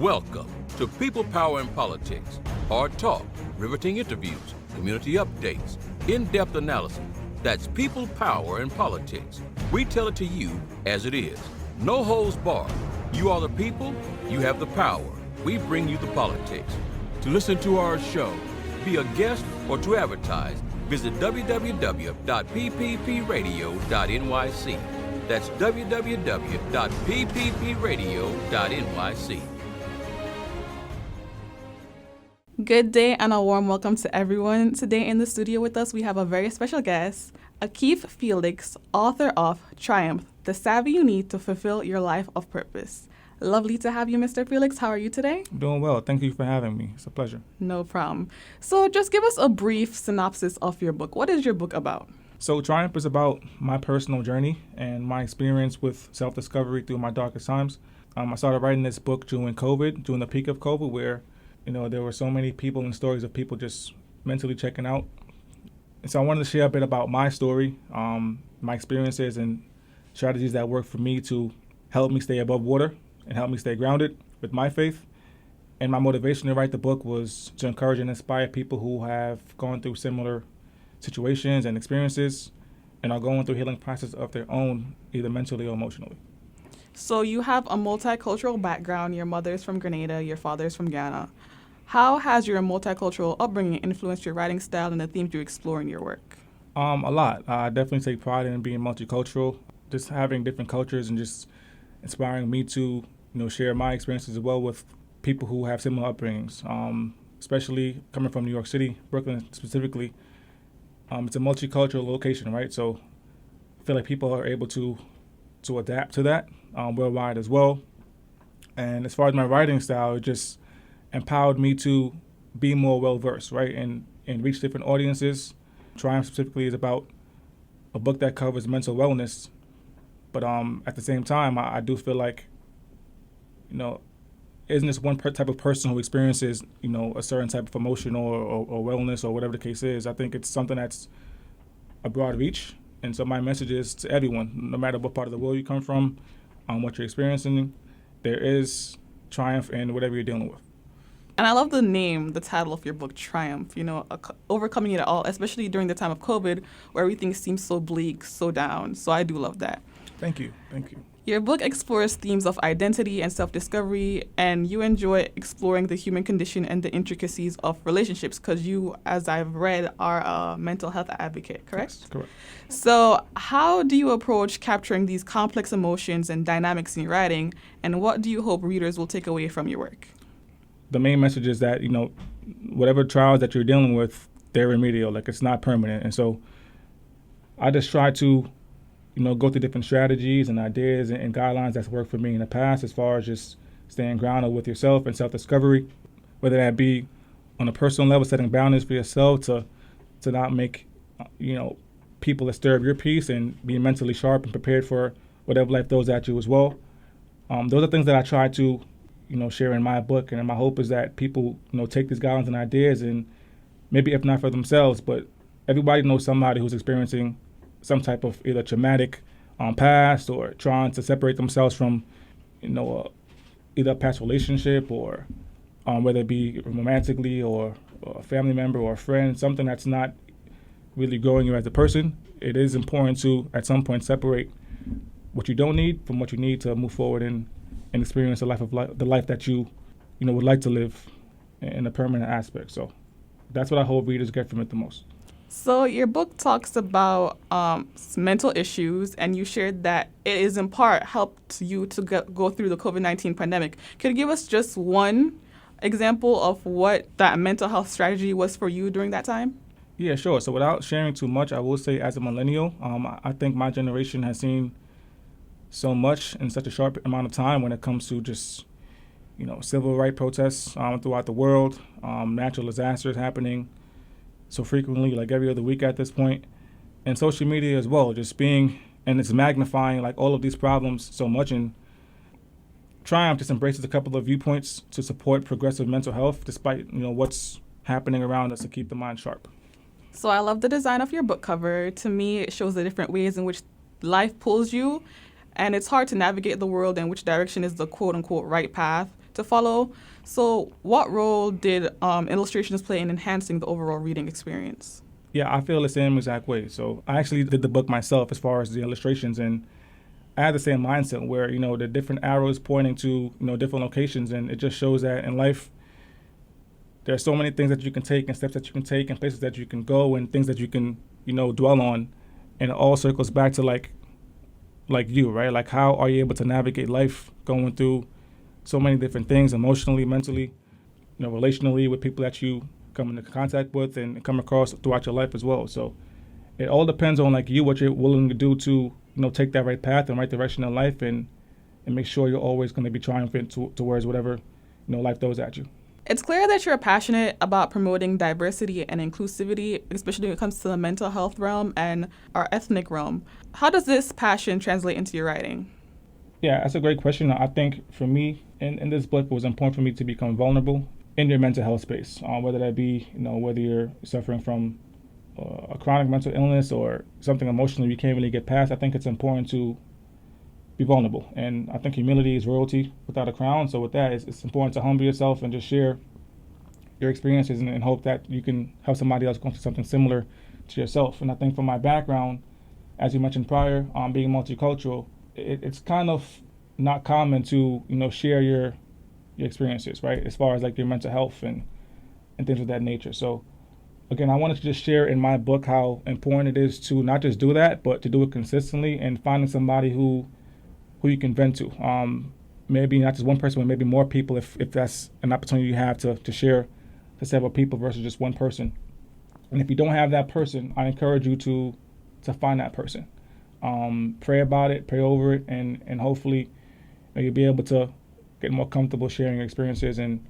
Welcome to People, Power, and Politics. Hard talk, riveting interviews, community updates, in-depth analysis. That's People, Power, and Politics. We tell it to you as it is. No holds barred. You are the people, you have the power. We bring you the politics. To listen to our show, be a guest, or to advertise, visit www.pppradio.nyc. That's www.pppradio.nyc. Good day and a warm welcome to everyone. Today in the studio with us, we have a very special guest, Akif Felix, author of Triumph, The Savvy You Need to Fulfill Your Life of Purpose. Lovely to have you, Mr. Felix. How are you today? I'm doing well. Thank you for having me. It's a pleasure. No problem. So just give us a brief synopsis of your book. What is your book about? So Triumph is about my personal journey and my experience with self-discovery through my darkest times. I started writing this book during COVID, during the peak of COVID, where there were so many people and stories of people just mentally checking out. And so I wanted to share a bit about my story, my experiences and strategies that work for me to help me stay above water and help me stay grounded with my faith. And my motivation to write the book was to encourage and inspire people who have gone through similar situations and experiences and are going through healing process of their own, either mentally or emotionally. So you have a multicultural background. Your mother is from Grenada, your father is from Ghana. How has your multicultural upbringing influenced your writing style and the themes you explore in your work? A lot. I definitely take pride in being multicultural, just having different cultures and just inspiring me to, share my experiences as well with people who have similar upbringings, especially coming from New York City, Brooklyn specifically. It's a multicultural location, right? So I feel like people are able to adapt to that worldwide as well. And as far as my writing style, it just empowered me to be more well-versed, right, and reach different audiences. Triumph specifically is about a book that covers mental wellness, but at the same time, I do feel like, isn't this one type of person who experiences, a certain type of emotion or wellness or whatever the case is. I think it's something that's a broad reach. And so my message is to everyone, no matter what part of the world you come from, what you're experiencing, there is triumph in whatever you're dealing with. And I love the title of your book, Triumph, overcoming it all, especially during the time of COVID where everything seems so bleak, so down. So I do love that. Thank you. Your book explores themes of identity and self-discovery, and you enjoy exploring the human condition and the intricacies of relationships because you, as I've read, are a mental health advocate, correct? Yes, correct. So how do you approach capturing these complex emotions and dynamics in your writing, and what do you hope readers will take away from your work? The main message is that, whatever trials that you're dealing with, they're remedial, like it's not permanent. And so I just try to go through different strategies and ideas and guidelines that's worked for me in the past as far as just staying grounded with yourself and self-discovery, whether that be on a personal level, setting boundaries for yourself to not make, people disturb your peace and being mentally sharp and prepared for whatever life throws at you as well. Those are things that I try to, share in my book. And my hope is that people, take these guidelines and ideas and maybe if not for themselves, but everybody knows somebody who's experiencing some type of either traumatic past or trying to separate themselves from, either a past relationship or whether it be romantically or a family member or a friend, something that's not really growing you as a person. It is important to, at some point, separate what you don't need from what you need to move forward and experience the life that you, would like to live in a permanent aspect. So that's what I hope readers get from it the most. So your book talks about mental issues, and you shared that it is in part helped you to go through the COVID-19 pandemic. Could you give us just one example of what that mental health strategy was for you during that time? Yeah, sure. So without sharing too much, I will say as a millennial, I think my generation has seen so much in such a short amount of time when it comes to just, civil rights protests throughout the world, natural disasters happening so frequently, like every other week at this point, and social media as well, just being, and it's magnifying like all of these problems so much. And Triumph just embraces a couple of viewpoints to support progressive mental health, despite, what's happening around us to keep the mind sharp. So I love the design of your book cover. To me, it shows the different ways in which life pulls you, and it's hard to navigate the world and which direction is the quote-unquote right path. to follow. So what role did illustrations play in enhancing the overall reading experience? Yeah, I feel the same exact way. So I actually did the book myself as far as the illustrations, and I had the same mindset where, the different arrows pointing to, different locations, and it just shows that in life, there are so many things that you can take and steps that you can take and places that you can go and things that you can, dwell on. And it all circles back to like you, right? Like, how are you able to navigate life going through so many different things emotionally, mentally, relationally with people that you come into contact with and come across throughout your life as well. So it all depends on like you, what you're willing to do to, take that right path and right direction in life and make sure you're always going to be triumphant towards whatever, life throws at you. It's clear that you're passionate about promoting diversity and inclusivity, especially when it comes to the mental health realm and our ethnic realm. How does this passion translate into your writing? Yeah, that's a great question. I think for me, in this book, it was important for me to become vulnerable in your mental health space, whether that be, whether you're suffering from a chronic mental illness or something emotional you can't really get past. I think it's important to be vulnerable. And I think humility is royalty without a crown. So with that, it's important to humble yourself and just share your experiences and hope that you can help somebody else go through something similar to yourself. And I think from my background, as you mentioned prior, being multicultural, it's kind of not common to, share your experiences, right? As far as like your mental health and things of that nature. So again, I wanted to just share in my book how important it is to not just do that, but to do it consistently and finding somebody who you can vent to. Maybe not just one person, but maybe more people if that's an opportunity you have to share to several people versus just one person. And if you don't have that person, I encourage you to find that person. Pray about it, pray over it, and hopefully you'll be able to get more comfortable sharing your experiences and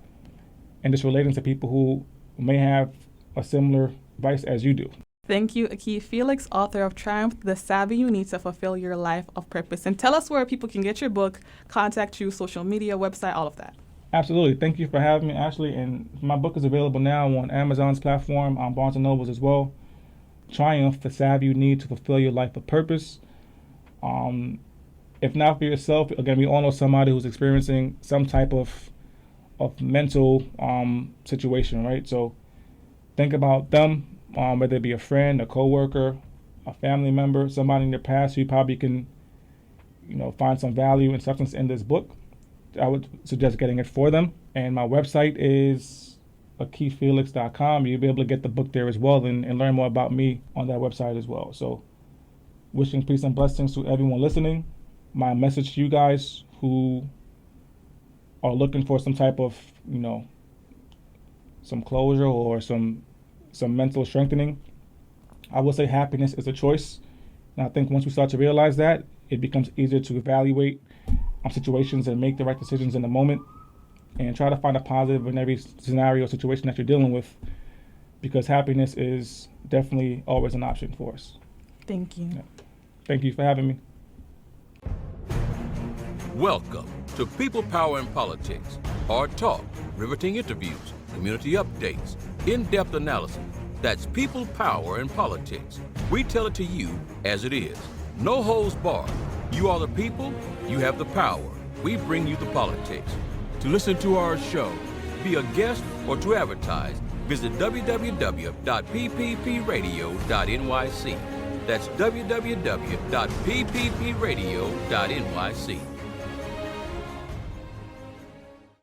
just relating to people who may have a similar vice as you do. Thank you, Akif Felix, author of Triumph, The Savvy You Need to Fulfill Your Life of Purpose. And tell us where people can get your book, contact you, social media, website, all of that. Absolutely. Thank you for having me, Ashley. And my book is available now on Amazon's platform, on Barnes & Noble's as well. Triumph, The Savvy You Need to Fulfill Your Life of Purpose. If not for yourself, again, we all know somebody who's experiencing some type of mental situation, right? So think about them. Whether it be a friend, a coworker, a family member, somebody in your past who you probably can, find some value and substance in this book. I would suggest getting it for them. And my website is akiffelix.com. You'll be able to get the book there as well and learn more about me on that website as well. So wishing peace and blessings to everyone listening. My message to you guys who are looking for some type of, some closure or some mental strengthening, I will say happiness is a choice. And I think once we start to realize that, it becomes easier to evaluate situations and make the right decisions in the moment and try to find a positive in every scenario or situation that you're dealing with, because happiness is definitely always an option for us. Thank you. Yeah. Thank you for having me. Welcome to People, Power, and Politics. Hard talk, riveting interviews, community updates, in-depth analysis. That's People, Power, and Politics. We tell it to you as it is. No holds barred. You are the people, you have the power. We bring you the politics. To listen to our show, be a guest, or to advertise, visit www.pppradio.nyc. That's www.pppradio.nyc.